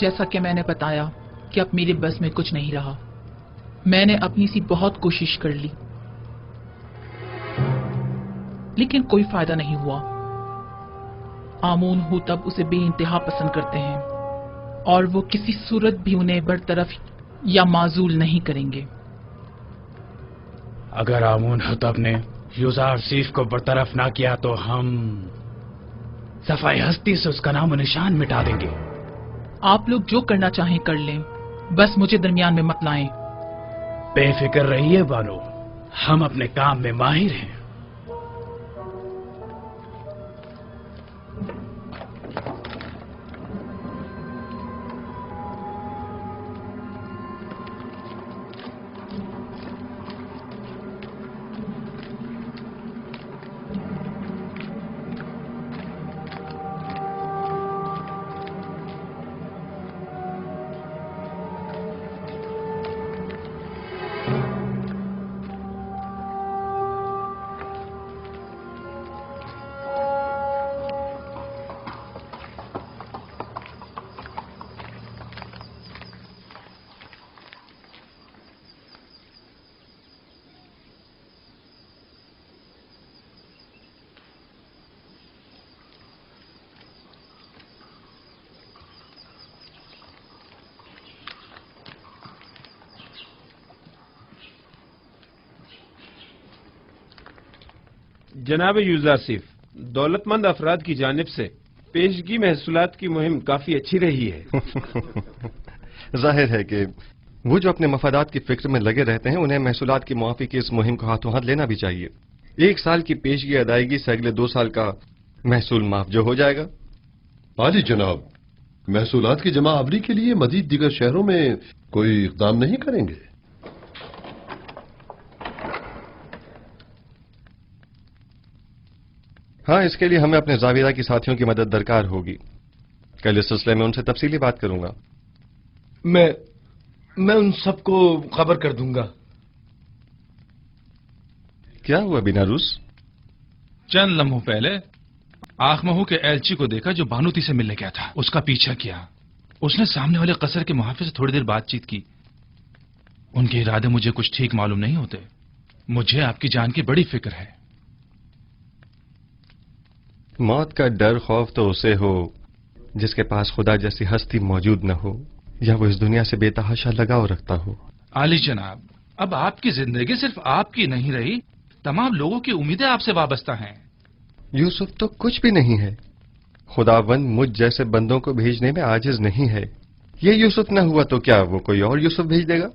جیسا کہ میں نے بتایا کہ اب میرے بس میں کچھ نہیں رہا. میں نے اپنی سی بہت کوشش کر لی لیکن کوئی فائدہ نہیں ہوا. آمون ہوتب اسے بے انتہا پسند کرتے ہیں اور وہ کسی صورت بھی انہیں برطرف یا معزول نہیں کریں گے. اگر آمون ہوتب نے یوزارسیف کو برطرف نہ کیا تو ہم صفائی ہستی سے اس کا نام و نشان مٹا دیں گے. آپ لوگ جو کرنا چاہیں کر لیں، بس مجھے درمیان میں مت لائیں. بے فکر رہیے بانو، ہم اپنے کام میں ماہر ہیں. جناب یوزارسیف، دولت مند افراد کی جانب سے پیشگی محصولات کی مہم کافی اچھی رہی ہے. ظاہر ہے کہ وہ جو اپنے مفادات کی فکر میں لگے رہتے ہیں انہیں محصولات کی معافی کی اس مہم کو ہاتھوں ہاتھ لینا بھی چاہیے. 1 سال کی پیشگی ادائیگی سے اگلے 2 سال کا محصول معاف جو ہو جائے گا. عالی جناب، محصولات کی جمع آوری کے لیے مزید دیگر شہروں میں کوئی اقدام نہیں کریں گے؟ ہاں، اس کے لیے ہمیں اپنے زاویہ کی ساتھیوں کی مدد درکار ہوگی. کل اس سلسلے میں ان سے تفصیلی بات کروں گا. میں ان سب کو خبر کر دوں گا. کیا ہوا بیناروس؟ چند لمحوں پہلے آخمہو کے ایلچی کو دیکھا جو بانوتی سے ملنے گیا تھا. اس کا پیچھا کیا. اس نے سامنے والے قصر کے محافظ سے تھوڑی دیر بات چیت کی. ان کے ارادے مجھے کچھ ٹھیک معلوم نہیں ہوتے. مجھے آپ کی جان کی بڑی فکر ہے. موت کا ڈر خوف تو اسے ہو جس کے پاس خدا جیسی ہستی موجود نہ ہو یا وہ اس دنیا سے بے تحاشا لگاؤ رکھتا ہو. عالی جناب، اب آپ کی زندگی صرف آپ کی نہیں رہی، تمام لوگوں کی امیدیں آپ سے وابستہ ہیں. یوسف تو کچھ بھی نہیں ہے. خداوند مجھ جیسے بندوں کو بھیجنے میں عاجز نہیں ہے. یہ یوسف نہ ہوا تو کیا وہ کوئی اور یوسف بھیج دے گا؟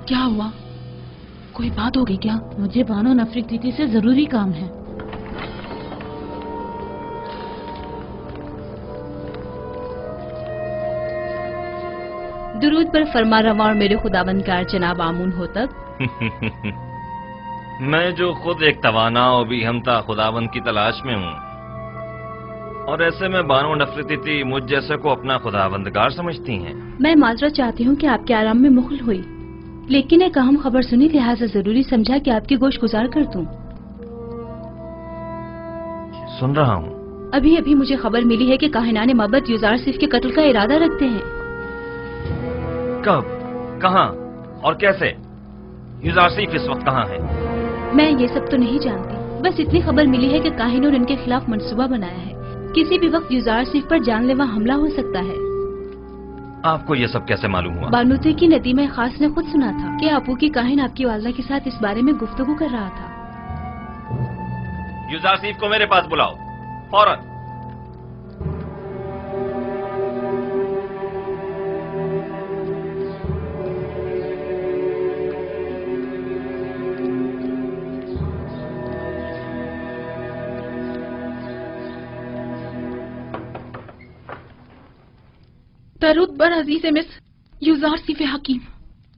کیا ہوا؟ کوئی بات ہو گئی کیا؟ مجھے بانو نفرتیتی سے ضروری کام ہے. درود پر فرما رواں اور میرے خداوندگار جناب آمون ہوتب. میں جو خود ایک توانا اور بھی ہمتا خداوند کی تلاش میں ہوں، اور ایسے میں بانو نفرتیتی مجھ جیسے کو اپنا خداوندگار سمجھتی ہیں. میں معذرت چاہتی ہوں کہ آپ کے آرام میں مخل ہوئی، لیکن ایک اہم خبر سنی لہٰذا ضروری سمجھا کہ آپ کی گوشت گزار کر دوں. سن رہا ہوں. ابھی ابھی مجھے خبر ملی ہے کہ کاہنان معبد یوزارسیف کے قتل کا ارادہ رکھتے ہیں. کب، کہاں اور کیسے؟ یوزارسیف اس وقت کہاں ہے؟ میں یہ سب تو نہیں جانتی، بس اتنی خبر ملی ہے کہ کاہنوں نے ان کے خلاف منصوبہ بنایا ہے. کسی بھی وقت یوزارسیف پر جان لیوا حملہ ہو سکتا ہے. آپ کو یہ سب کیسے معلوم ہوا؟ بانوتے کی ندیمہ خاص نے خود سنا تھا کہ آپو کی کاہن آپ کی والدہ کے ساتھ اس بارے میں گفتگو کر رہا تھا. یوزارسیف کو میرے پاس بلاؤ فوراً. दरूद बर अजीज मिस यूजार सिफ हकीम।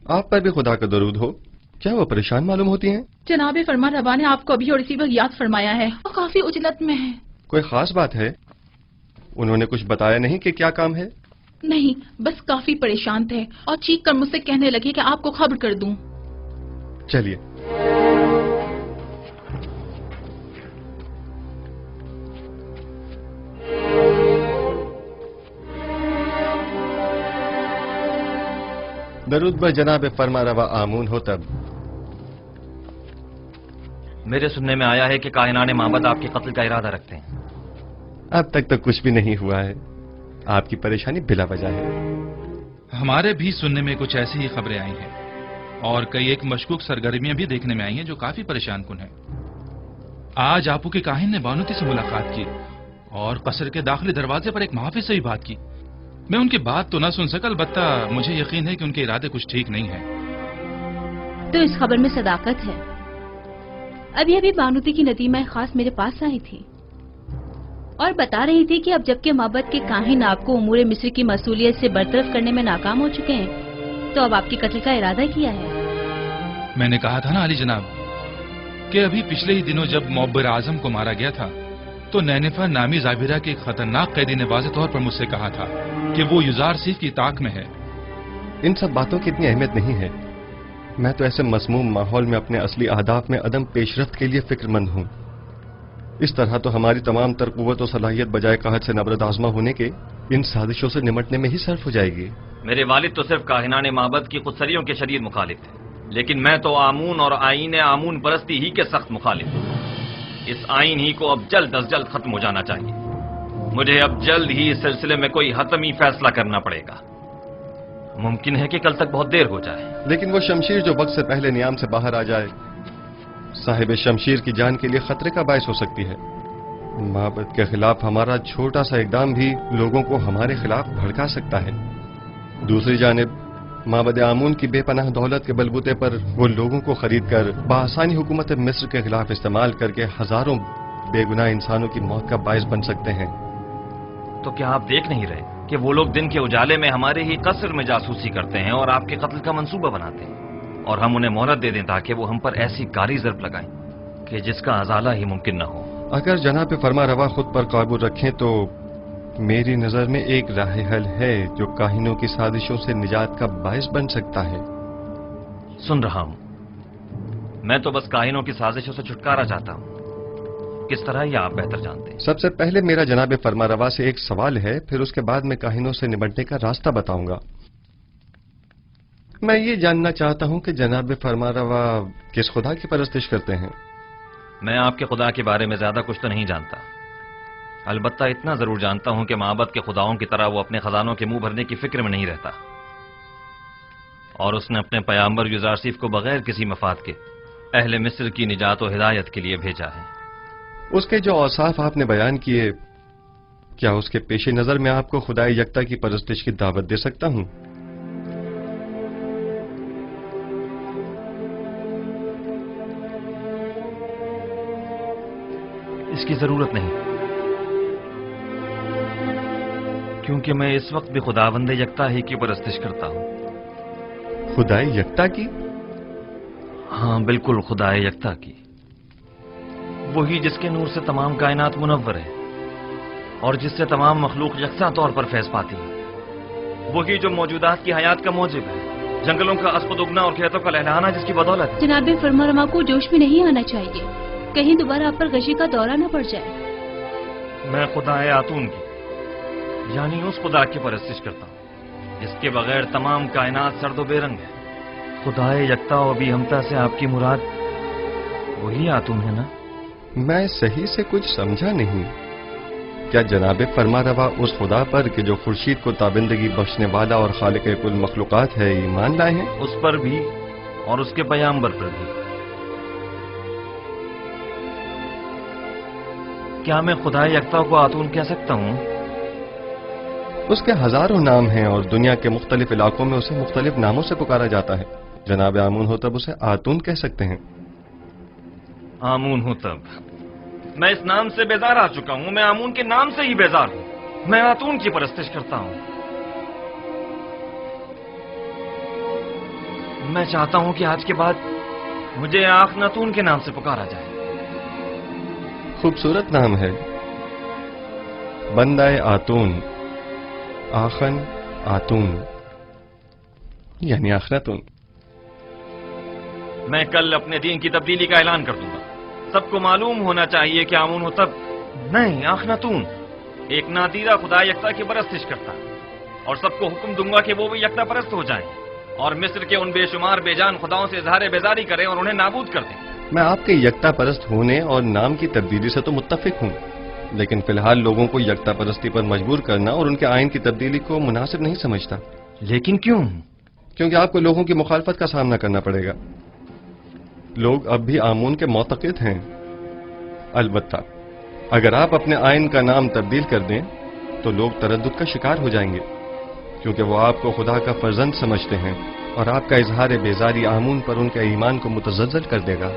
आप पर भी खुदा का दरूद हो। क्या वो परेशान मालूम होती हैं? जनाब फरमा रवा ने आपको अभी और इसी वक्त याद फरमाया है और काफी उजलत में है। कोई खास बात है? उन्होंने कुछ बताया नहीं कि क्या काम है? नहीं, बस काफी परेशान थे और चीख कर मुझसे कहने लगे कि आपको खबर कर दूं। चलिए। दरूद बर जनाब फरमा रवा आमून हो तब। मेरे सुनने में आया है कि कायनाने माबद आपके कत्ल का इरादा रखते हैं। अब तक तो कुछ भी नहीं हुआ है। आपकी परेशानी बिला वजह है। हमारे भी सुनने में कुछ ऐसी ही खबरें आई हैं और कई एक मशकूक सरगर्मियां भी देखने में आई हैं जो काफी परेशान कुन है। आज आपू के काहिन ने बानुती से मुलाकात की और कसर के दाखिली दरवाजे पर एक मुहाफिज से भी बात की। मैं उनकी बात तो ना सुन सका, अलबत्ता मुझे यकीन है कि उनके इरादे कुछ ठीक नहीं है। तो इस खबर में सदाकत है। अभी अभी बानुती की नदीमा खास मेरे पास आई थी और बता रही थी कि अब जबकि माबद के काहिन आपको उमूर मिस्र की मसूलियत से बरतरफ करने में नाकाम हो चुके हैं, तो अब आपके कत्ल का इरादा किया है। मैंने कहा था ना अली जनाब कि अभी पिछले ही दिनों जब मुअब्बिर आजम को मारा गया था तो नैनिफा नामी जाबिरा के एक खतरनाक कैदी ने वाज़ेह तौर पर मुझसे कहा था कि वो युजार सीफ की ताक में है। इन सब बातों की इतनी अहमियत नहीं है। मैं तो ऐसे मसमूम माहौल में अपने असली अहदाफ में अदम पेशरफ्त के लिए फिक्रमंद हूँ। इस तरह तो हमारी तमाम तर कुव्वत और सलाहियत बजाय कहत से नबरद आजमा होने के इन साजिशों से निमटने में ही सर्फ हो जाएगी। मेरे वालिद तो सिर्फ काहिनाने माबद की खुदसरियों के शदीद मुखालिफ थे, लेकिन मैं तो आमून और आईन आमून परस्ती ही के सख्त मुखालिफ हूँ। इस आईन ही को अब जल्द अज जल्द खत्म हो जाना चाहिए। मुझे अब जल्द ही इस सिलसिले में कोई हतमी फैसला करना पड़ेगा। मुमकिन है कि कल तक बहुत देर हो जाए। लेकिन वो शमशीर जो वक्त से पहले नियाम से बाहर आ जाए साहिब शमशीर की जान के लिए खतरे का बायस हो सकती है। माबद के खिलाफ हमारा छोटा सा इकदाम भी लोगों को हमारे खिलाफ भड़का सकता है। दूसरी जानिब माबद आमून की बेपनाह दौलत के बलबूते पर वो लोगों को खरीद कर बआसानी हुकूमत मिस्र के खिलाफ इस्तेमाल करके हजारों बेगुनाह इंसानों की मौत का बायस बन सकते हैं। तो क्या आप देख नहीं रहे कि वो लोग दिन के उजाले में हमारे ही कसर में जासूसी करते हैं और आपके कत्ल का मंसूबा बनाते हैं, और हम उन्हें मोहलत दे दें ताकि वो हम पर ऐसी कारी ज़र्ब लगाएं कि जिसका अजाला ही मुमकिन न हो। अगर जनाब फरमा रवा खुद पर काबू रखें तो मेरी नजर में एक राह हल है जो काहिनों की साजिशों से निजात का बायस बन सकता है। सुन रहा हूं। मैं तो बस काहिनों की साजिशों से छुटकारा चाहता हूं। किस तरह ये आप बेहतर जानते हैं। सबसे पहले मेरा जनाब फरमा रवा से एक सवाल है, फिर उसके बाद मैं काहिनों से निपटने का रास्ता बताऊंगा। मैं ये जानना चाहता हूं कि जनाब फरमा रवा किस खुदा की परस्तिश करते हैं। मैं आपके खुदा के बारे में ज्यादा कुछ तो नहीं जानता, अलबत्ता इतना जरूर जानता हूं कि माबद के खुदाओं की तरह वो अपने खजानों के मुंह भरने की फिक्र में नहीं रहता, और उसने अपने पैगंबर युजारसीफ को बगैर किसी मफाद के अहले मिस्र की निजात और हिदायत के लिए भेजा है। उसके जो औसाफ आपने बयान किए, क्या उसके पेश नजर में आपको खुदाई यकता की परस्तिश की दावत दे सकता हूं? इसकी जरूरत नहीं, क्योंकि मैं इस वक्त भी खुदावंद यकता ही की परस्तिश करता हूं। खुदाई यकता की? हाँ बिल्कुल, खुदाए यकता की, वही जिसके नूर से तमाम कायनात मुनव्वर है और जिससे तमाम मखलूक यकसा तौर पर फैज पाती है। वही जो मौजूदात की हयात का मौजिब है, जंगलों का अस्पद उगना और खेतों का लहलहाना जिसकी बदौलत। जनाब फरमा को जोश में नहीं आना चाहिए, कहीं दोबारा आप पर गशी का दौरा न पड़ जाए। मैं खुदाए आतून की यानी उस खुदा की परस्तिश करता हूँ जिसके बगैर तमाम कायनात सर्दो बेरंग है। खुदाए यकता और भी हमता से आपकी मुराद वही आतून है ना? मैं सही से कुछ समझा नहीं। क्या जनाब फरमा रवा उस खुदा पर कि जो खुर्शीद को ताबिंदगी बख्शने वाला और खालिक कुल मखलूकात है ईमान लाए हैं? उस पर भी और उसके पैगंबर पर भी। क्या मैं खुदाए यकता को आतून कह सकता हूँ? उसके हजारों नाम हैं और दुनिया के मुख्तलिफ इलाकों में उसे मुख्तलिफ नामों से पुकारा जाता है। जनाब आमून हो तब उसे आतून कह सकते हैं। आमून हूं तब। मैं इस नाम से बेजार आ चुका हूं। मैं आमून के नाम से ही बेजार हूं। मैं आतून की परस्तिश करता हूं। میں چاہتا ہوں کہ آج کے بعد مجھے آخناتون کے نام سے پکارا جائے. خوبصورت نام ہے، بندہ آتون، آخن آتون یعنی آخناتون. میں کل اپنے دین کی تبدیلی کا اعلان کر دوں گا. سب کو معلوم ہونا چاہیے کہ آمون ہوتب نہیں، آخناتون ایک نادیرہ خدا یکتا کی پرستش کرتا ہے، اور سب کو حکم دوں گا کہ وہ بھی یکتا پرست ہو جائیں اور مصر کے ان بے شمار بے جان خداؤں سے اظہار بیزاری کریں اور انہیں نابود کر دیں. میں آپ کے یکتا پرست ہونے اور نام کی تبدیلی سے تو متفق ہوں، لیکن فی الحال لوگوں کو یکتا پرستی پر مجبور کرنا اور ان کے آئین کی تبدیلی کو مناسب نہیں سمجھتا. لیکن کیوں؟ کیونکہ آپ کو لوگوں کی مخالفت کا سامنا کرنا پڑے گا. لوگ اب بھی آمون کے معتقد ہیں. البتہ اگر آپ اپنے آئین کا نام تبدیل کر دیں تو لوگ تردد کا شکار ہو جائیں گے، کیونکہ وہ آپ کو خدا کا فرزند سمجھتے ہیں اور آپ کا اظہار بیزاری آمون پر ان کے ایمان کو متزلزل کر دے گا.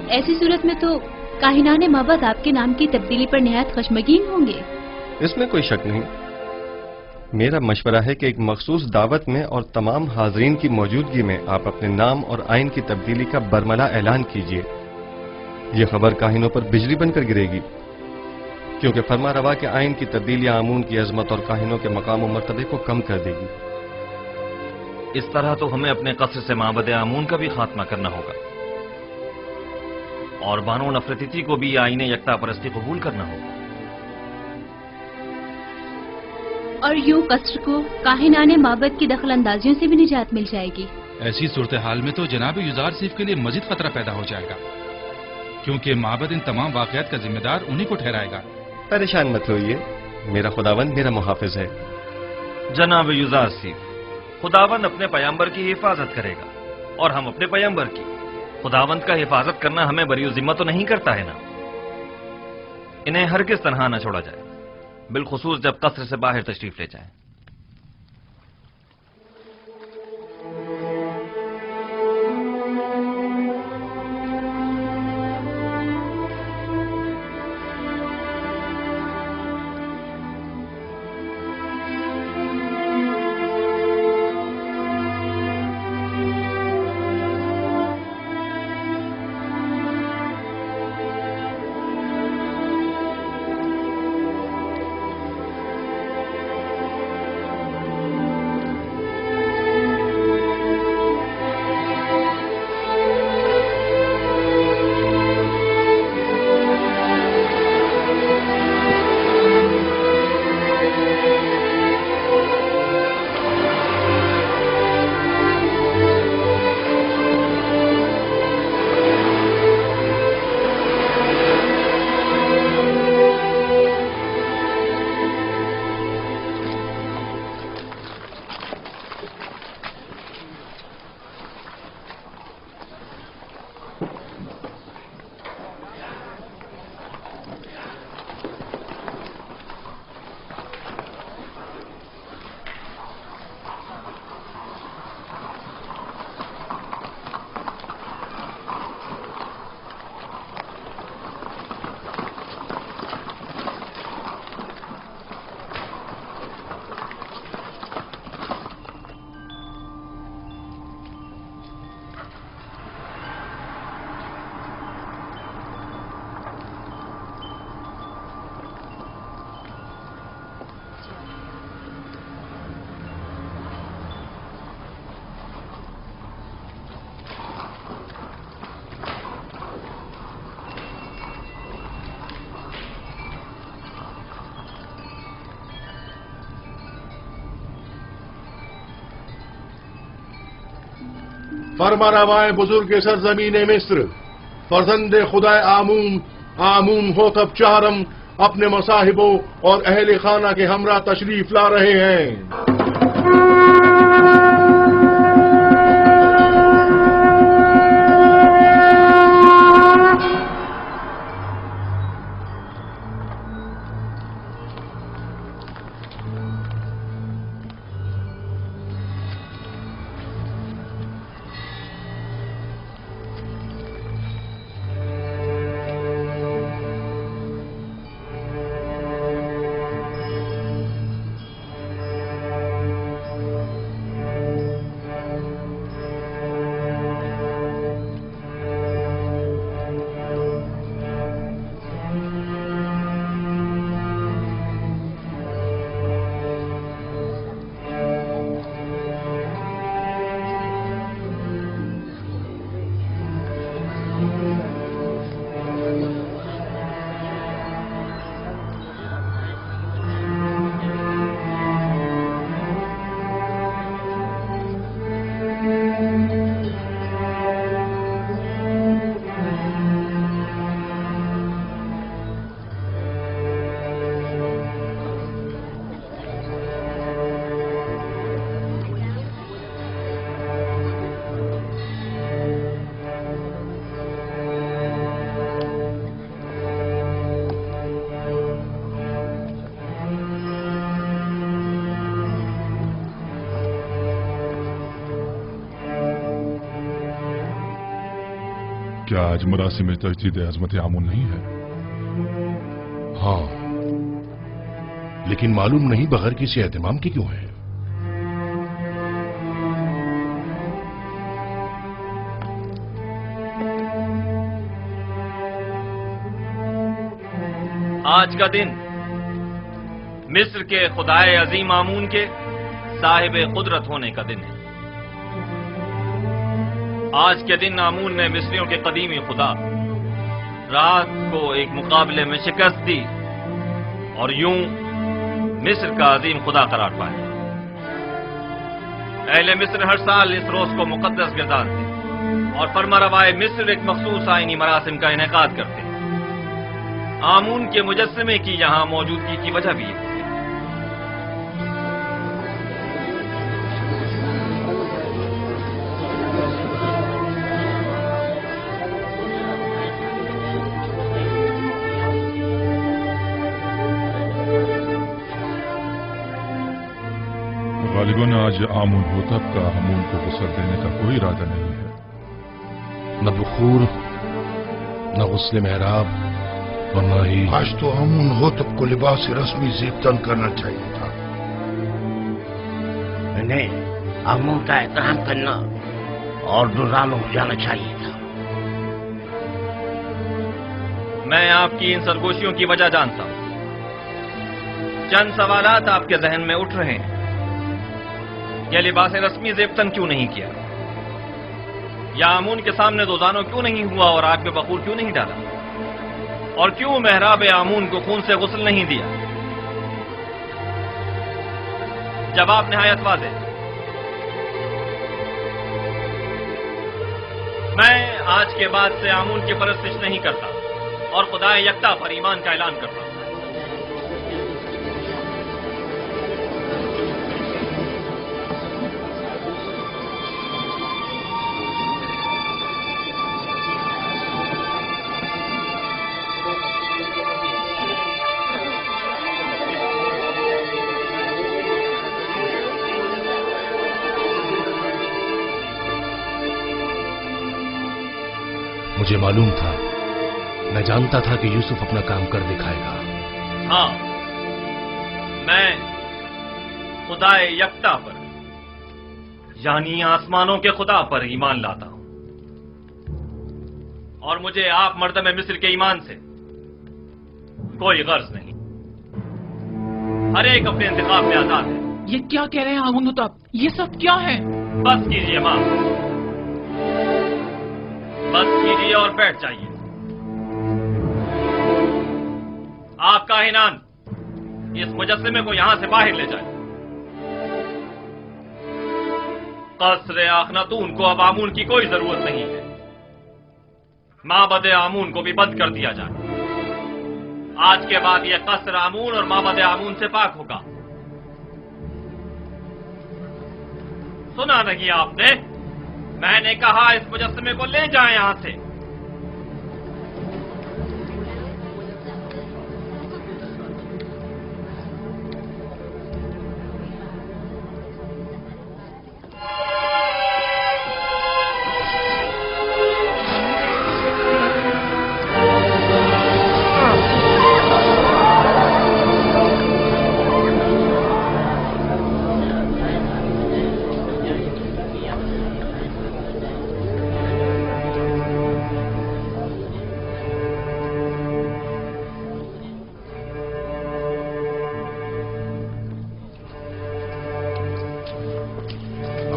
ایسی صورت میں تو کاہنان معبد آپ کے نام کی تبدیلی پر نہایت خشمگین ہوں گے. اس میں کوئی شک نہیں. میرا مشورہ ہے کہ ایک مخصوص دعوت میں اور تمام حاضرین کی موجودگی میں آپ اپنے نام اور آئین کی تبدیلی کا برملا اعلان کیجیے. یہ خبر کاہنوں پر بجلی بن کر گرے گی، کیونکہ فرما روا کے آئین کی تبدیلی آمون کی عظمت اور کاہنوں کے مقام و مرتبے کو کم کر دے گی. اس طرح تو ہمیں اپنے قصر سے معبد آمون کا بھی خاتمہ کرنا ہوگا اور بانو نفرتیتی کو بھی آئین یکتا پرستی قبول کرنا ہوگا. اور یوں قصر کو کاہنان معبد کی دخل اندازیوں سے بھی نجات مل جائے گی. ایسی صورتحال میں تو جناب یوزار سیف کے لیے مزید خطرہ پیدا ہو جائے گا، کیونکہ معبد ان تمام واقعات کا ذمہ دار انہی کو ٹھہرائے گا. پریشان مت ہوئیے، میرا خداوند میرا محافظ ہے. جناب یوزار سیف، خداوند اپنے پیامبر کی حفاظت کرے گا اور ہم اپنے پیامبر کی. خداوند کا حفاظت کرنا ہمیں بری ذمہ تو نہیں کرتا ہے نا. انہیں ہرگز تنہا نہ چھوڑا جائے، بالخصوص جب قصر سے باہر تشریف لے جائیں. فرما روائے بزرگ سرزمین مصر، فرزند خدا آمون، آمون ہوتب چہرم اپنے مصاحبوں اور اہل خانہ کے ہمراہ تشریف لا رہے ہیں. क्या आज मरासिम तजदीद अजमत आमून नहीं है? हाँ, लेकिन मालूम नहीं बगैर किसी एहतमाम की क्यों है। आज का दिन मिस्र के खुदाए अजीम आमून के साहिब कुदरत होने का दिन है। आज के दिन आमून ने मिस्रियों के कदीमी खुदा रात को एक मुकाबले में शिकस्त दी और यूं मिस्र का अजीम खुदा करार पाया। अहले मिस्र हर साल इस रोज को मुकद्दस गिरदारते और फरमारवाए मिस्र एक मखसूस आईनी मरासिम का इनेकाद करते। आमून के मुजस्समे की यहां मौजूदगी की वजह भी है। गालिबन आज आमून होतब का हमून को गुस्ल देने का कोई इरादा नहीं है। न बुखूर, न गुस्ल मेहराब और न ही आज तो आमून होतब को लिबास रस्मी ज़ेबतन करना चाहिए था। इन्हें आमून का एहतराम करना और दुर्राम हो जाना चाहिए था। मैं आपकी इन सरगोशियों की वजह जानता हूं। चंद सवालात आपके जहन में उठ रहे हैं। यह लिबास रस्मी ज़ेबतन क्यों नहीं किया? या आमून के सामने दोजानो क्यों नहीं हुआ और आग में बखूर क्यों नहीं डाला? और क्यों मेहराब आमून को खून से गुस्ल नहीं दिया? जवाब निहायत वाज़ेह। मैं आज के बाद से आमून की परस्तिश नहीं करता और खुदाए यकता पर ईमान का ऐलान करता हूं। मुझे मालूम था, मैं जानता था कि यूसुफ अपना काम कर दिखाएगा। हाँ, मैं खुदाए यकता पर यानी आसमानों के खुदा पर ईमान लाता हूं और मुझे आप मर्दम मिस्र के ईमान से कोई गर्ज नहीं। हर एक अपने इंतखाब में आजाद है। ये क्या कह रहे हैं आमून होतब? ये सब क्या है? बस कीजिए मां, बस कीजिए और बैठ जाइए। आप काहिनान इस मुजस्समे को यहां से बाहर ले जाए। कसर आखनातून को अब आमून की कोई जरूरत नहीं है। माबद आमून को भी बंद कर दिया जाए। आज के बाद यह कसर आमून और माबद आमून से पाक होगा। सुना नहीं आपने? मैंने कहा इस मुजस्समे को ले जाएं यहां से।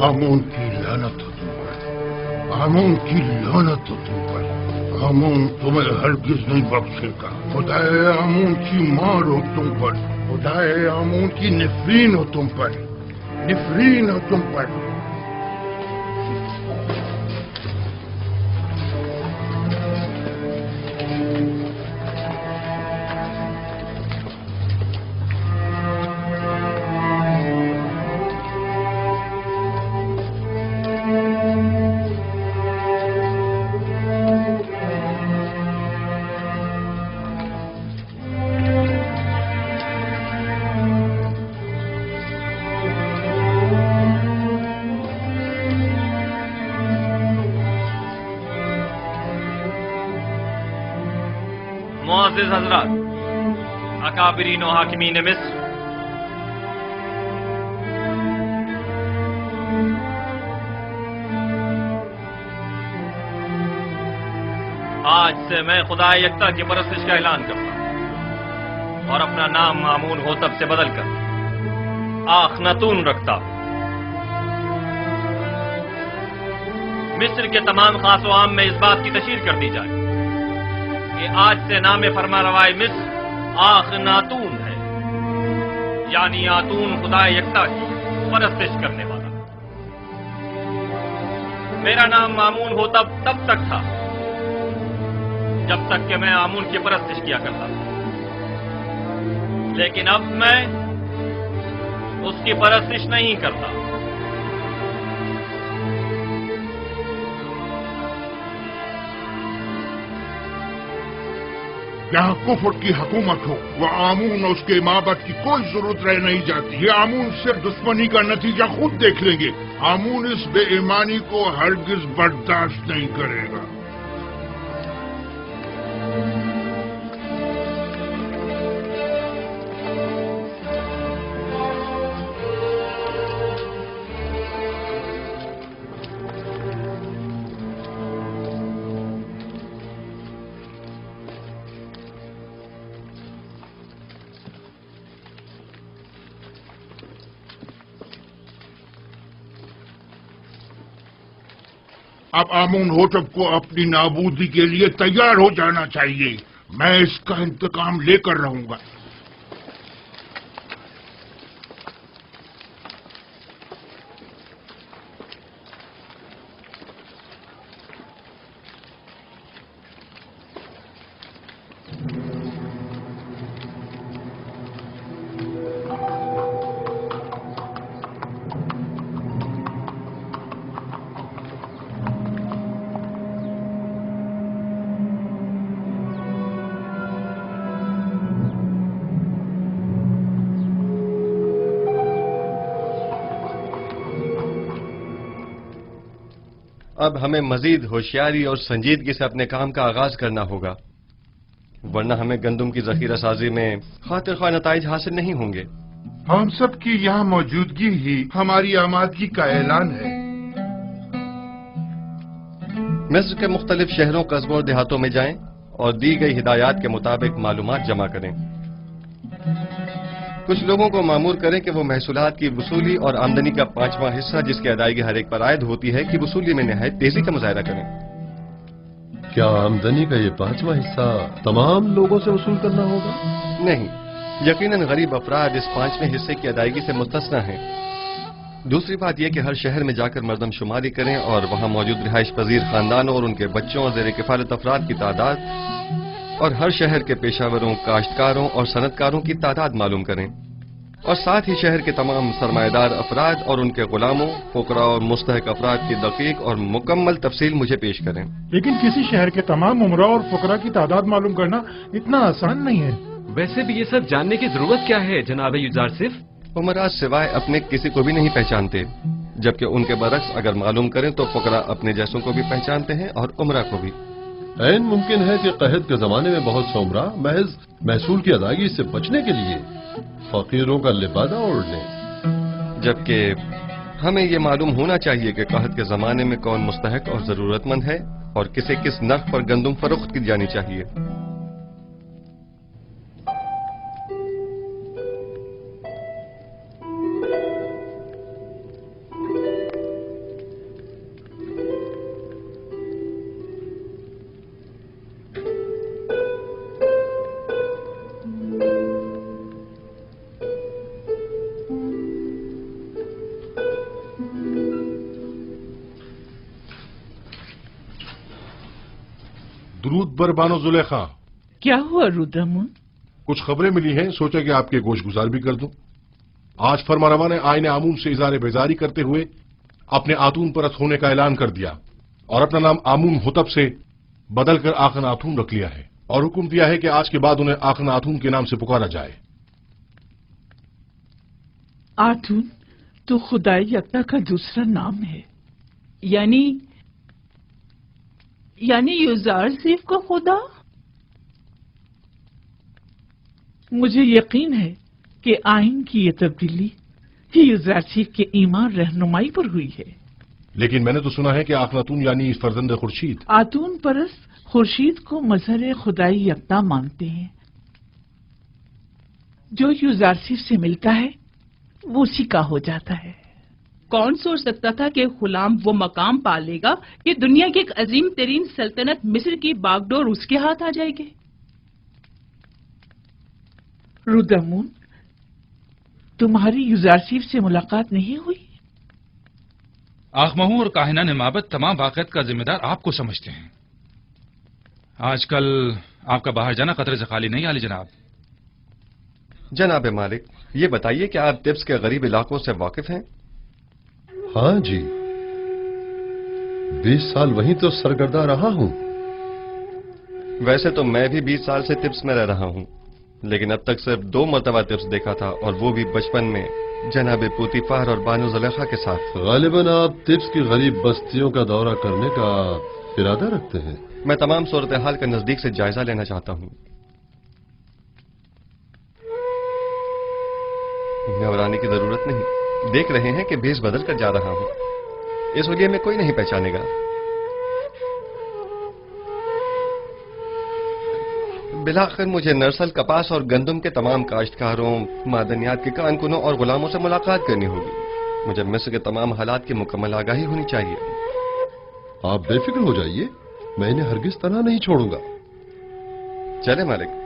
आमून की लानत हो तुम पर, आमून की लानत हो तुम पर। आमून तुम्हें हरगिज नहीं बख्शेगा। खुदाए आमून की मार हो तुम पर, खुदाए आमून की निफरीन हो तुम पर, निफरीन हो तुम पर। मुअज़्ज़िज़ हज़रात, अकाबिरीन व हाकिमीन मिस्र, आज से मैं खुदा यकता की परस्तिश का ऐलान करता हूं और अपना नाम मामून होतब से बदलकर आखनातून रखता हूं। मिस्र के तमाम खास व आम में इस बात की तशहीर कर दी जाए कि आज से नाम फरमारवाए मिस्र आखनातून है, यानी आतून खुदा यकता की परस्तिश करने वाला। मेरा नाम मामून होतब तब तक था जब तक कि मैं आमून की परस्तिश किया करता था, लेकिन अब मैं उसकी परस्तिश नहीं करता। यहाँ कुफर की हुकूमत हो, वह आमून और उसके माबद की कोई जरूरत रह नहीं जाती। ये आमून सिर्फ दुश्मनी का नतीजा खुद देख लेंगे। आमून इस बेईमानी को हरगिज बर्दाश्त नहीं करेगा। अब आमून होतब को अपनी नाबूदी के लिए तैयार हो जाना चाहिए। मैं इसका इंतकाम लेकर रहूंगा। अब हमें मजीद होशियारी और संजीदगी से अपने काम का आगाज करना होगा, वरना हमें गंदम की जखीरा साजी में खातिर ख्वाह नताइज हासिल नहीं होंगे। हम सब की यहाँ मौजूदगी ही हमारी आमादगी का ऐलान है। मिस्र के मुख्तलिफ शहरों, कस्बों और देहातों में जाएं और दी गई हिदायत के मुताबिक मालूमात जमा करें। कुछ लोगों को मामूर करें कि वो महसूलात की वसूली और आमदनी का 5वां हिस्सा, जिसकी अदायगी हर एक पर आयद होती है, कि वसूली में निहायत तेजी का मुजाहरा करें। क्या आमदनी का ये 5वां हिस्सा तमाम लोगों से वसूल करना होगा? नहीं, यकीनन गरीब अफराद इस 5वें हिस्से की अदायगी से मुस्तस्ना हैं। दूसरी बात यह कि हर शहर में जाकर मर्दमशुमारी करें और वहां मौजूद रिहाइश पजीर खानदानों और उनके बच्चों और जेर किफालत अफराद की तादाद और हर शहर के पेशावरों, काश्तकारों और सनतकारों की तादाद मालूम करें, और साथ ही शहर के तमाम सरमाएदार अफराद और उनके गुलामों, फुकरा और मुस्तहक अफराद की दकीक और मुकम्मल तफसील मुझे पेश करें। लेकिन किसी शहर के तमाम उमरा और फुकरा की तादाद मालूम करना इतना आसान नहीं है। वैसे भी ये सब जानने की जरूरत क्या है जनाब यूजारसिफ? उमरा सिवाय अपने किसी को भी नहीं पहचानते, जबकि उनके बरक्स अगर मालूम करें तो फुकरा अपने जैसों को भी पहचानते हैं और उमरा को भी। ऐन मुमकिन है कि कहद के जमाने में बहुत से उमरा महज महसूल की अदायगी से बचने के लिए फकीरों का लिबादा ओढ़ लें, जबकि हमें ये मालूम होना चाहिए कि कहद के जमाने में कौन मुस्तहक और जरूरतमंद है और किसे किस नर्ख पर गंदम फरोख्त की जानी चाहिए। दुरूद बर बानो जुलेखा। क्या हुआ रुद्रमुन? कुछ खबरें मिली हैं, सोचा कि आपके गोश गुजार भी कर दूं। आज फरमारवा ने आईने आमून से इज़ारे बेजारी करते हुए अपने आतून परस्त होने का ऐलान कर दिया और अपना नाम आमून होतब से बदलकर आखन आतून रख लिया है, और हुक्म दिया है कि आज के बाद उन्हें आखन आतून के नाम से पुकारा जाए। आतून तो खुदाई यकता का दूसरा नाम है, यानी यूजारसिफ का खुदा। मुझे यकीन है कि आइन की ये तब्दीली यूज़रसीफ के ईमान रहनुमाई पर हुई है। लेकिन मैंने तो सुना है कि आखनातून यानी फर्जंद खुर्शीद आतून परस्त खुर्शीद को मजहर खुदाई यकता मानते हैं। जो यूज़रसीफ से मिलता है वो उसी का हो जाता है। कौन सोच सकता था कि गुलाम वो मकाम पा लेगा कि दुनिया की एक अजीम तरीन सल्तनत मिस्र की बागडोर उसके हाथ आ जाएगी। रुदमून, तुम्हारी यूज़रसीफ से मुलाकात नहीं हुई? आखमहू और काहिनान माबद तमाम वाक़यात का जिम्मेदार आपको समझते हैं। आजकल आपका बाहर जाना खतरे से खाली नहीं आली जनाब। जनाब मालिक, ये बताइए कि आप तिब्स के गरीब इलाकों से वाकिफ हैं? हाँ जी, 20 साल वहीं तो सरगर्दा रहा हूं। वैसे तो मैं भी 20 साल से तिब्स में रह रहा हूं, लेकिन अब तक सिर्फ 2 मरतबा तिब्स देखा था, और वो भी बचपन में जनाब पूतीफार और बानो ज़ुलेखा के साथ। गालिबन आप तिब्स की गरीब बस्तियों का दौरा करने का इरादा रखते हैं? मैं तमाम सूरत हाल का नजदीक से जायजा लेना चाहता हूं। घबराने की जरूरत नहीं, देख रहे हैं कि भेष बदल कर जा रहा हूं। इस हुलिये में कोई नहीं पहचानेगा। बिलाखिर मुझे नरसल, कपास और गंदम के तमाम काश्तकारों, मादनियात के कारकुनों और गुलामों से मुलाकात करनी होगी। मुझे मिस्र के तमाम हालात की मुकम्मल आगाही होनी चाहिए। आप बेफिक्र हो जाइए, मैं इन्हें हरगिज तना नहीं छोड़ूंगा। चले मालिक।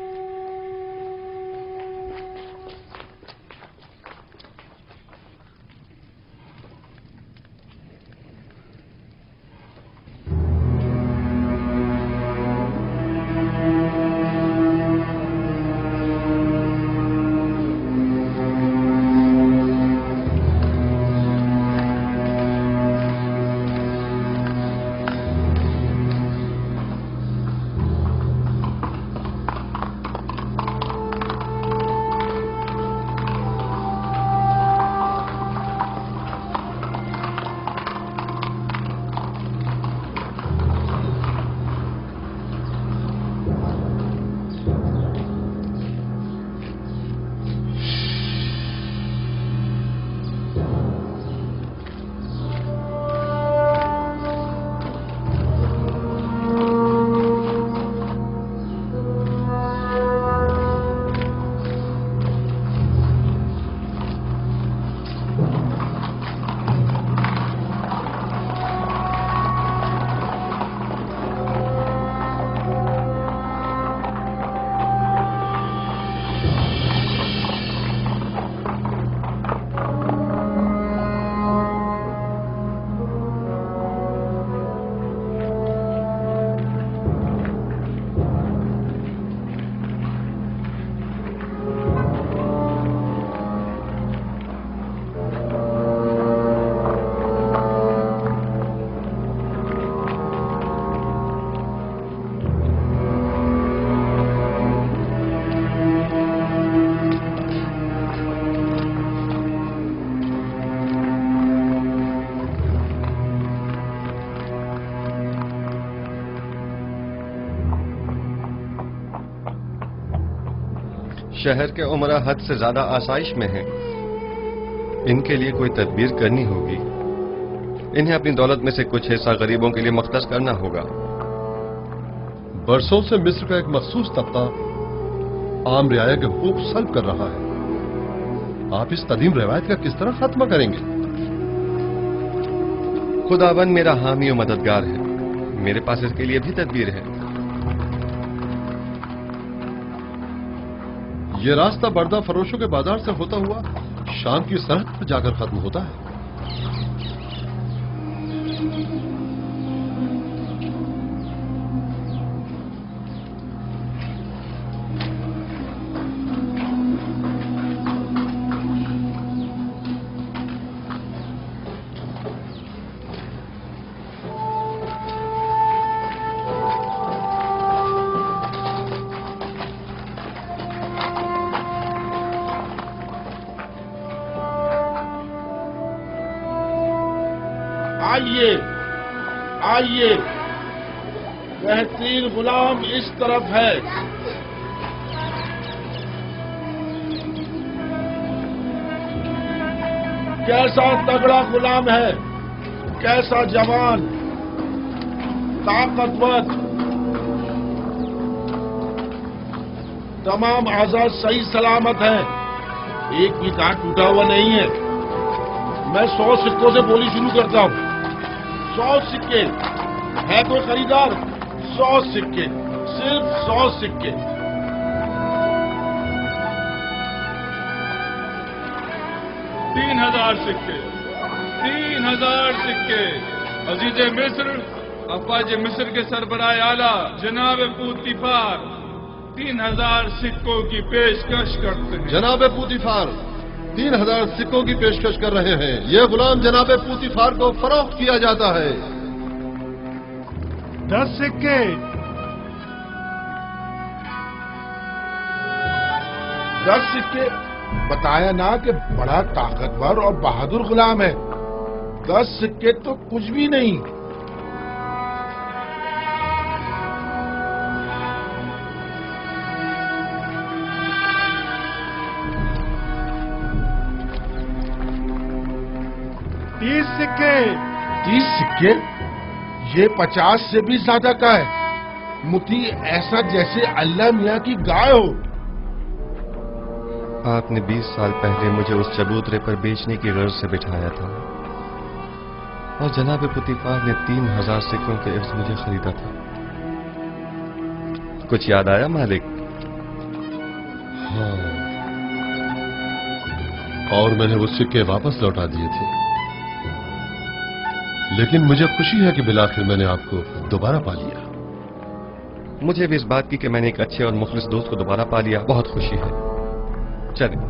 शहर के उमरा हद से ज्यादा आसाइश में हैं। इनके लिए कोई तदबीर करनी होगी। इन्हें अपनी दौलत में से कुछ हिस्सा गरीबों के लिए मख्तस करना होगा। बरसों से मिस्र का एक मखसूस तबका आम रियाया के हुकूक सल्ब कर रहा है। आप इस कदीम रवायत का किस तरह खात्मा करेंगे? खुदाबंद मेरा हामी और मददगार है। मेरे पास इसके लिए भी तदबीर है। ये रास्ता बर्दा फरोशों के बाजार से होता हुआ शाम की सरहद पर जाकर खत्म होता है। आइए आइए, बेहतरीन गुलाम इस तरफ है। کیسا تگڑا غلام ہے، کیسا جوان، طاقتور، تمام اعضاء صحیح سلامت ہیں، ایک بھی کانٹ ٹوٹا ہوا نہیں ہے۔ میں 100 سکوں سے بولی شروع کرتا ہوں۔ 100 سکے، ہے کوئی خریدار؟ 100 سکے، صرف 100 سکے۔ 3000 سکے، 3000 سکے۔ عزیز مصر، افواج مصر کے سربراہ اعلیٰ جناب پوتیفار 3000 سکوں کی پیشکش کرتے ہیں۔ جناب پوتیفار 3000 سکوں کی پیشکش کر رہے ہیں۔ یہ غلام جناب پوتیفار کو فروخت کیا جاتا ہے۔ 10 سکے، 10 سکے۔ بتایا نا کہ بڑا طاقتور اور بہادر غلام ہے۔ 10 سکے تو کچھ بھی نہیں۔ سکے 30 سکے؟ یہ 50 سے بھی زیادہ کا ہے۔ متی ایسا جیسے اللہ میاں کی گائے ہو۔ آپ نے 20 سال پہلے مجھے اس چبوترے پر بیچنے کی غرض سے بٹھایا تھا اور جناب پوتیفار نے 3000 سکوں کے عوض مجھے خریدا تھا۔ کچھ یاد آیا مالک؟ ہاں، اور میں نے وہ سکے واپس لوٹا دیے تھے، لیکن مجھے خوشی ہے کہ بالآخر میں نے آپ کو دوبارہ پا لیا۔ مجھے بھی اس بات کی کہ میں نے ایک اچھے اور مخلص دوست کو دوبارہ پا لیا بہت خوشی ہے۔ چلیں۔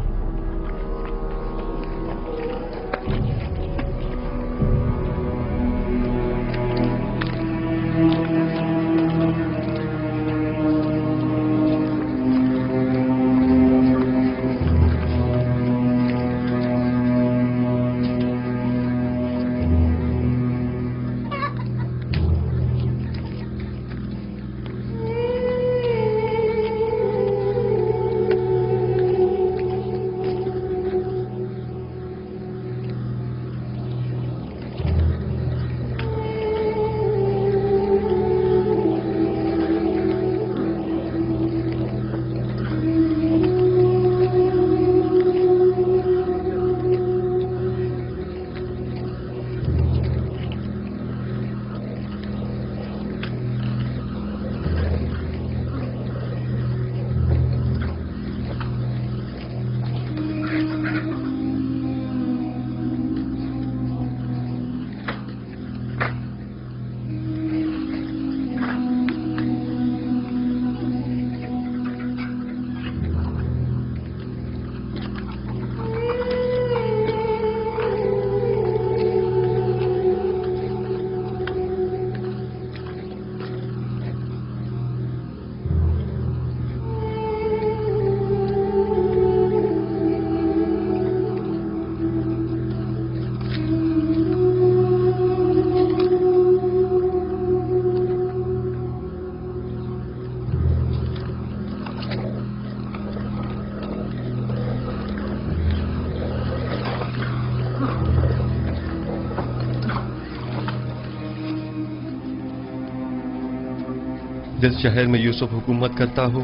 جس شہر میں یوسف حکومت کرتا ہو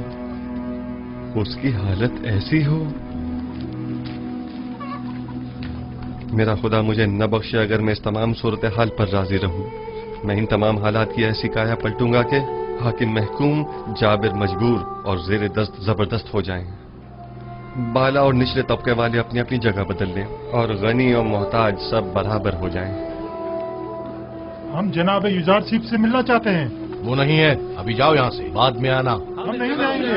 اس کی حالت ایسی ہو، میرا خدا مجھے نہ بخشے اگر میں اس تمام صورتحال پر راضی رہوں۔ میں ان تمام حالات کی ایسی کایا پلٹوں گا کہ حاکم محکوم، جابر مجبور اور زیر دست زبردست ہو جائیں، بالا اور نچلے طبقے والے اپنی اپنی جگہ بدل لیں اور غنی اور محتاج سب برابر ہو جائیں۔ ہم جناب یوزارسیف سے ملنا چاہتے ہیں۔ وہ نہیں ہے، ابھی جاؤ یہاں سے، بعد میں آنا۔ ہم نہیں رہیں گے،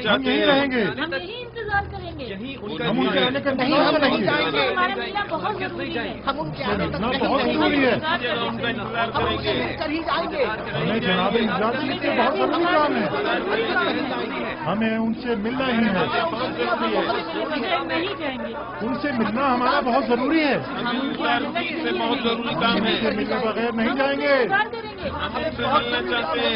ہم یہیں رہیں گے، ہم یہیں انتظار کریں گے۔ ہم ان کے آنے کا انتظار کریں گے۔ ہمارا ملنا بہت ضروری ہے۔ ہم ان کے آنے کا بہت ضروری ہے۔ ہمیں جناب یوزارسیف سے بہت ضروری کام ہے، ہمیں ان سے ملنا ہی ہے۔ ان سے ملنا ہمارا بہت ضروری ہے، ہم ان سے بہت ضروری کام ہے، ان سے ملنے بغیر نہیں جائیں گے۔ हम उनसे मिलना चाहते हैं।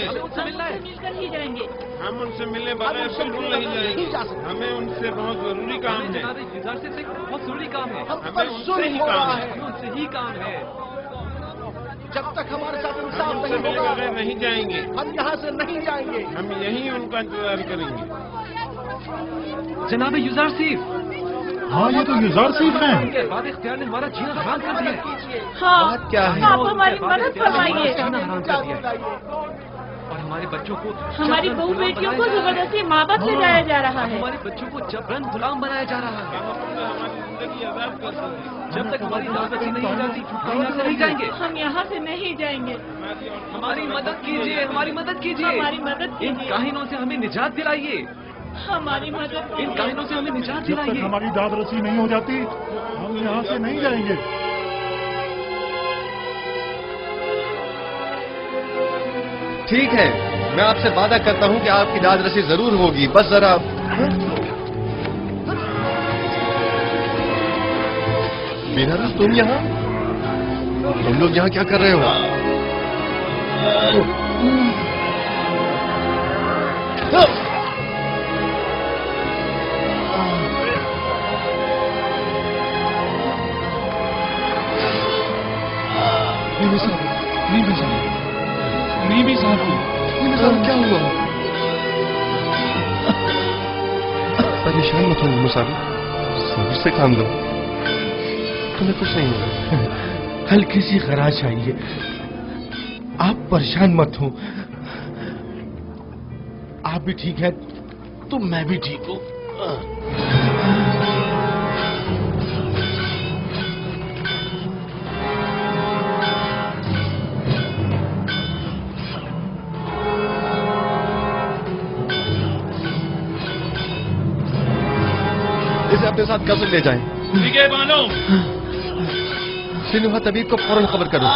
मिलकर ही जाएंगे। हम उनसे मिलने बगैर बिल्कुल नहीं जाएंगे। हमें उनसे बहुत जरूरी काम है। बहुत जरूरी काम है। हमें उनसे ही काम है। उनसे ही काम है। जब तक हमारे साथ हम इंसाफ उनसे नहीं मिलने होगा बगैर नहीं जाएंगे। हम यहाँ से नहीं जाएंगे। हम यहीं उनका इंतजार करेंगे। जनाब यूजारसीफ। हाँ, ये तो यूजारसीफ हैं। इनके बाद इख्तियार ने हमारा जीना हराम कर दिया। हाँ, क्या है? आप हमारी मदद फरमाइए। जीना हराम कर दिया और हमारे बच्चों को हमारी बहू बेटियों को जबरदस्ती माबत ले जाया जा रहा है। हमारे बच्चों को जबरन गुलाम बनाया जा रहा है। जिंदगी आजाद कर देंगे। जब तक हमारी दावत नहीं हो जाती हम यहाँ से नहीं जाएंगे। हम यहाँ से नहीं जाएंगे। हमारी मदद कीजिए, हमारी मदद कीजिए। हमारी मदद इन कीजिए। काहिनों से हमें निजात दिलाइए। हमारी मदद इन काहिनों से हमें निजात जब तक दिलाइए। हमारी दाद रसी नहीं हो जाती हम यहाँ से नहीं जाएंगे। ठीक है, मैं आपसे वादा करता हूँ कि आपकी दाद रसी जरूर होगी। बस जरा बिनारस, तुम यहाँ? तुम लोग यहाँ क्या कर रहे हो? क्या हुआ? परेशान मत हो मुसाफिर, सब्र से काम लो, तुम्हें कुछ नहीं होगा। हल्की सी खराश आई है, आप परेशान मत हो। आप भी ठीक है तो मैं भी ठीक हूँ। इसे अपने साथ कसर ले जाएं। ठीक है बानो। सिनुहा तबीब को फौरन खबर करो।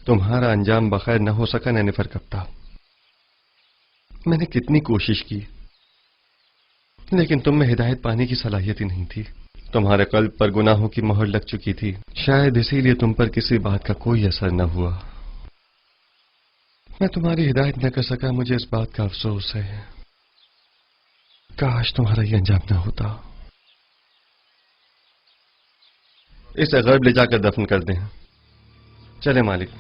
तुम्हारा अंजाम बखैर न हो सका नैनिफर कप्ता। मैंने कितनी कोशिश की लेकिन तुम में हिदायत पाने की सलाहियत ही नहीं थी। तुम्हारे कल्ब पर गुनाहों की मोहर लग चुकी थी, शायद इसीलिए तुम पर किसी बात का कोई असर न हुआ। मैं तुम्हारी हिदायत न कर सका, मुझे इस बात का अफसोस है। काश तुम्हारा ये अंजाम न होता। इसे गर्भ ले जाकर दफन कर दें। चले मालिक।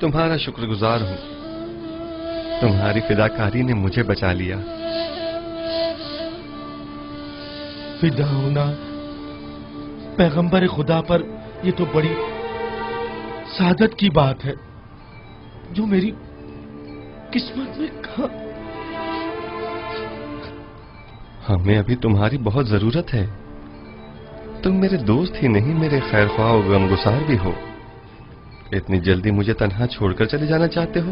तुम्हारा शुक्रगुजार हूं। तुम्हारी फिदाकारी ने मुझे बचा लिया। फिदा होना पैगंबर खुदा पर ये तो बड़ी सादत की बात है जो मेरी किस्मत में कहा। हमें अभी तुम्हारी बहुत जरूरत है। तुम मेरे दोस्त ही नहीं, मेरे खैरख्वाह और गमगुसार भी हो। इतनी जल्दी मुझे तन्हा छोड़कर चले जाना चाहते हो?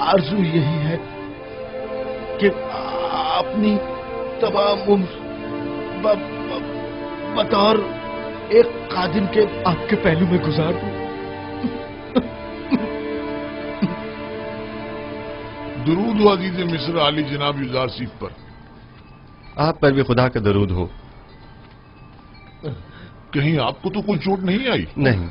आरज़ू यही है कि अपनी तमाम उम्र बतौर एक कादिम के आपके पहलू में गुजार दूं। दरूद हो अजीज मिस्र आली जनाब युजार सीफ पर। आप पर भी खुदा का दरूद हो। कहीं आपको तो कोई चोट नहीं आई? नहीं।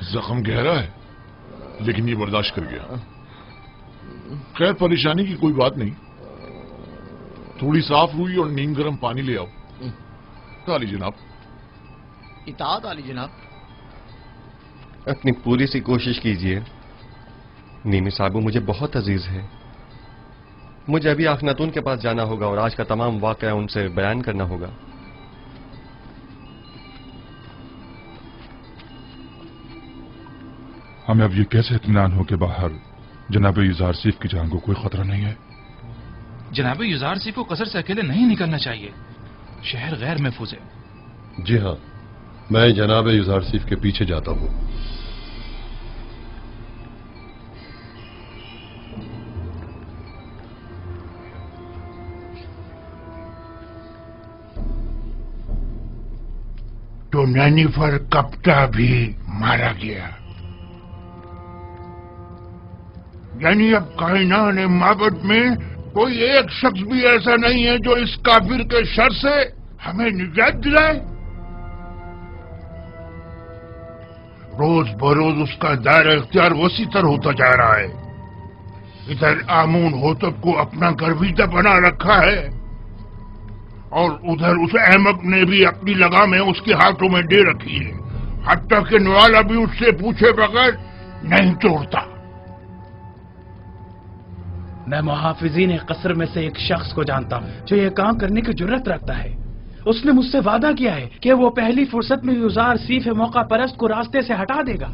जख्म गहरा है, लेकिन ये बर्दाश्त कर गया। खैर, परेशानी की कोई बात नहीं। थोड़ी साफ हुई और नीम गर्म पानी ले आओ। आली जनाब। इताअत आली जनाब। अपनी पूरी सी कोशिश कीजिए। नीमी साबू मुझे बहुत अजीज है। मुझे अभी आखनातून के पास जाना होगा और आज का तमाम वाकया उनसे बयान करना होगा। हमें अब ये कैसे इत्मीनान हो कि बाहर जनाब युजार सीफ की जान को कोई खतरा नहीं है? जनाब युजार सीफ को कसर से अकेले नहीं निकलना चाहिए। शहर गैर महफूज है। जी हाँ, मैं जनाब युजार सीफ के पीछे जाता हूँ। तो नैनीफर कप्ता भी मारा गया। यानी अब कायनात माबद में कोई एक शख्स भी ऐसा नहीं है जो इस काफिर के शर से हमें निजात दिलाए। रोज बरोज उसका दायरा इख्तियार वसी तर होता जा रहा है। इधर आमून होतब को अपना गर्विदा बना रखा है और उधर उस अहमक ने भी अपनी लगामें उसके हाथों में दे रखी है। हत्ता कि नवाला भी उससे पूछे बगैर नहीं तोड़ता। मैं मुहाफिजीन कसर में से एक शख्स को जानता हूँ जो ये काम करने की जुर्रत रखता है। उसने मुझसे वादा किया है कि वो पहली फुर्सत में युजार सीफ मौका परस्त को रास्ते से हटा देगा।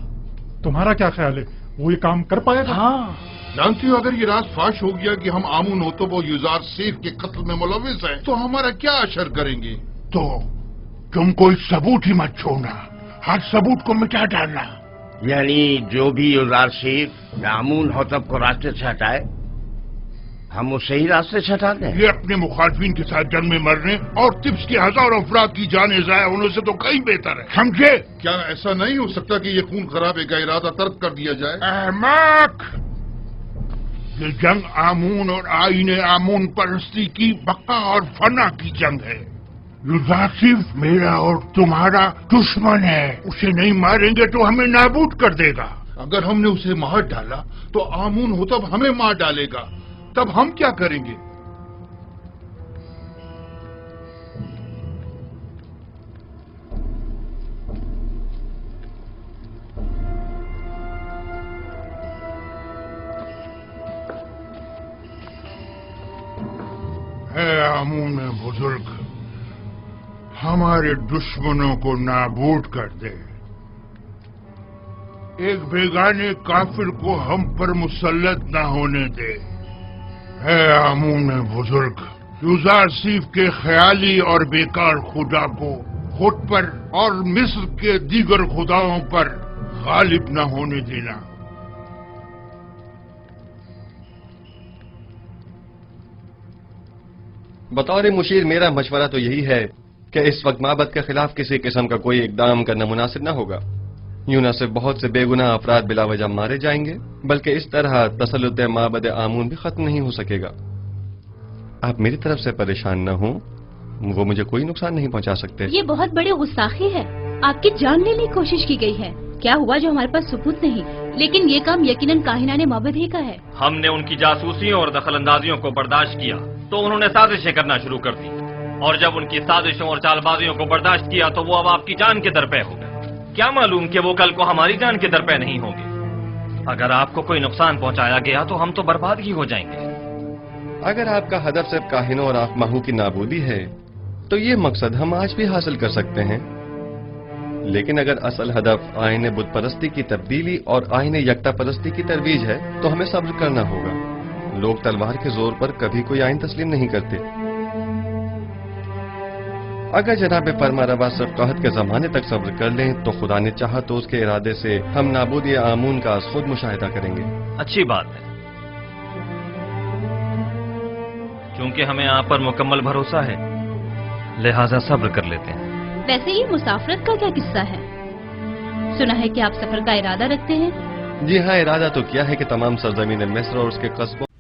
तुम्हारा क्या ख्याल है, वो ये काम कर पाएगा? हाँ। जानती हो, अगर ये राज फाश हो गया कि हम आमून होतब और युजार सीफ के कत्ल में मुलविस हैं, तो हमारा क्या असर करेंगे? तो तुम कोई सबूत ही मत छोड़ना, हर सबूत को मिटा डालना। यानी जो भी युजार सीफ आमून होतब को रास्ते से हटाए, हम उसे ही रास्ते से हटा दें। ये अपने मुखालफिन के साथ जंग में मरने और तिब्स के हजारों अफराद की जाने जाया होने से तो कहीं बेहतर है, समझे? क्या ऐसा नहीं हो सकता कि ये खून खराबे का इरादा तर्क कर दिया जाए? अहमक! ये जंग आमून और आईने आमून परस्ती की बका और फना की जंग है। युजार सीफ मेरा और तुम्हारा दुश्मन है। उसे नहीं मारेंगे तो हमें नाबूद कर देगा। अगर हमने उसे मार डाला तो आमून होतब हमें मार डालेगा। तब हम क्या करेंगे? आमून बुजुर्ग, हमारे दुश्मनों को नाबूद कर दे। एक बेगाने काफिर को हम पर मुसल्लत न होने दे। है आमून बुजुर्ग, युजार सीफ के ख्याली और बेकार खुदा को खुद पर और मिस्र के दीगर खुदाओं पर गालिब न होने देना। बतौर मुशीर मेरा मशवरा तो यही है कि इस वक्त माबद के खिलाफ किसी किस्म का कोई इकदाम करना मुनासिब न होगा। यूं न सिर्फ बहुत से बेगुनाह अफराद बिला वजह मारे जाएंगे, बल्कि इस तरह तसल्लुत माबद आमून भी खत्म नहीं हो सकेगा। आप मेरी तरफ से परेशान न हो, वो मुझे कोई नुकसान नहीं पहुंचा सकते। ये बहुत बड़ी गुस्ताखी है। आपकी जान लेने की कोशिश की गई है। क्या हुआ जो हमारे पास सबूत नहीं, लेकिन ये काम यकीनन काहिनाने माबद ही का है। हमने उनकी जासूसियों और दखलंदाजियों को बर्दाश्त किया तो उन्होंने साजिशें करना शुरू कर दी, और जब उनकी साजिशों और चालबाजियों को बर्दाश्त किया तो वो अब आपकी जान के दर पे हो गए। क्या मालूम कि वो कल को हमारी जान के दर पे नहीं होंगे। अगर आपको कोई नुकसान पहुंचाया गया तो हम तो बर्बाद ही हो जाएंगे। अगर आपका हदफ सिर्फ काहिनों और आखमाहू की नाबूदी है तो ये मकसद हम आज भी हासिल कर सकते हैं, लेकिन अगर असल हदफ आईने बुत परस्ती की तब्दीली और आईने यकता परस्ती की तरवीज है तो हमें सब्र करना होगा। लोग तलवार के जोर पर कभी कोई आइन तस्लीम नहीं करते। اگر جناب فرما روا صرف قحط کے زمانے تک صبر کر لیں تو خدا نے چاہا تو اس کے ارادے سے ہم نابودی آمون کا خود مشاہدہ کریں گے. اچھی بات ہے، چونکہ ہمیں آپ پر مکمل بھروسہ ہے، لہذا صبر کر لیتے ہیں. ویسے یہ مسافرت کا کیا قصہ ہے؟ سنا ہے کہ آپ سفر کا ارادہ رکھتے ہیں. جی ہاں، ارادہ تو کیا ہے کہ تمام سرزمین مصر اور اس کے قصبوں